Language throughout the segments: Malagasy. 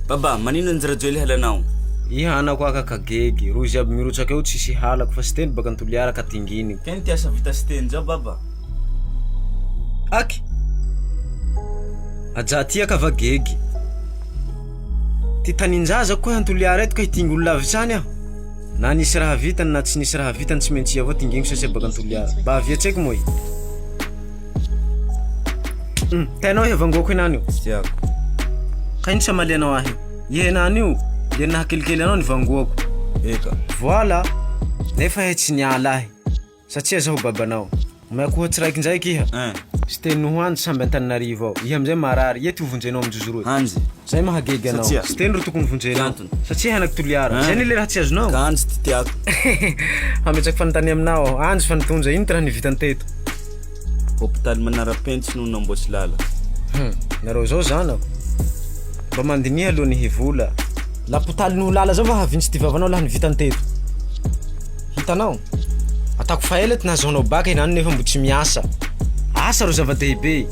Baba, manino anjarajoely halanao? Ihanako akakagegy, rozy aby mirotsaka eo tsisy halako fa sy teny baka antoliara ka tinginy. Keny ty asa vita sy teny zao baba. Aky! Aja ty aka va gegy. Ty taninjaza koa antoliara eto ka hitingy olo lavitsy any aho. Na nisy raha vitany na tsy nisy raha vitany tsy maintsy avao tinginy sasy baka antoliara. Ba aviatseko moy. Tainao hevangoko enany io? Tiako. Kaino samaly anao ahy? Ihenany io, dia nahakelikely anao ny vangoako. Eka. Voilà. Nefa tsy niala ahy. Satria zaho babanao. Omeko ohatsy raiky ndraiky iha. Sy teny noho anjo samby Antananarivo ao. Iha amizay marary, iha ty hovonjenao amijojoroy. Anjy. Zay mahagege anao. Sy teny ro tokony hovonjenao. Satria hanak toliara. Zay ny le raha tsy azonao. Ka anjy ty tiako. Ametsaky fanontany aminao aho. Anjy fanotonja ino ty raha nivitany teto? Hôpitaly manara-pentsy no namboatsy lala. Nareo zao zanako. Mba mandiniha aloha ny hivola. Lapotali no lala zao va havintsy ty vavanao laha nivitany teto. Hitanao? Atako faela ty nahazoanao baka henany nefa mbo tsy miasa. Asa ro zava-dehibe.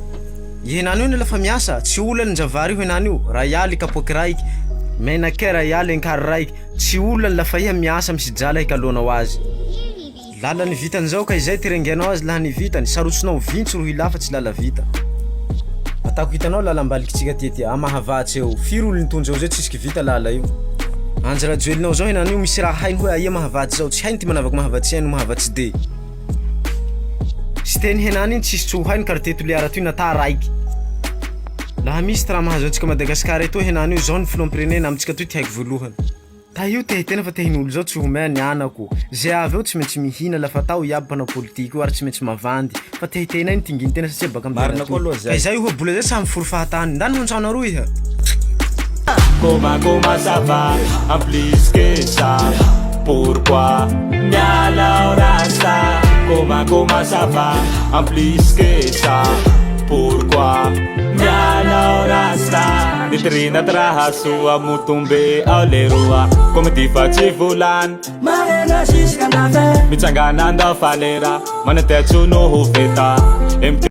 Henany io lafa miasa, tsy olana ny javary io henany io. Rayaly kapoky raiky. Menake rayaly enkary raiky. Tsy olana lafa iha miasa misy jala hikaloanao azy. Lala ny vitany zao ka izay ty rengenao azy laha ny vitany. Sarotsinao vintsy ro hilafa tsy lala vita. Atako hitanao lala mbalikitsika ty amahavatsy eo. Firy olo nitonja eo zay tsisky vita lala io. Anjarajoelinao zao henany io misy raha hainy hoe aia mahavatsy zao. Tsy hainy ty manavaky mahavatsy hainy mahavatsy de. Sy teny henany iny tsisy tsy ho hainy karite toliara toy nata raiky. Laha misy ty raha mahazo antsika Madagasikara eto henany io zao ny filomprenena amitsika toy ty haiko voalohany. Ta io tehitena fa tehin'olo zao tsy homea ny anako. Zay avy eo tsy maintsy mihina lafa tao iaby mpanao politiky io ary tsy maintsy mavandy. Fa tehitena iny tinginy tena satria baka marina koa aloha zay. Zay io bola zay samy foro fahatany. Ndany montsana roa iha. Comment ça va en plus que ça? Pourquoi miala rasta? Comment ça va en plus que ça? Pourquoi miala rasta? Nitrina traha sua mutumbe ao leroa. Como ti faci vulan Marena shiskanave Mitsangana nda falera Mana tetsu no huveta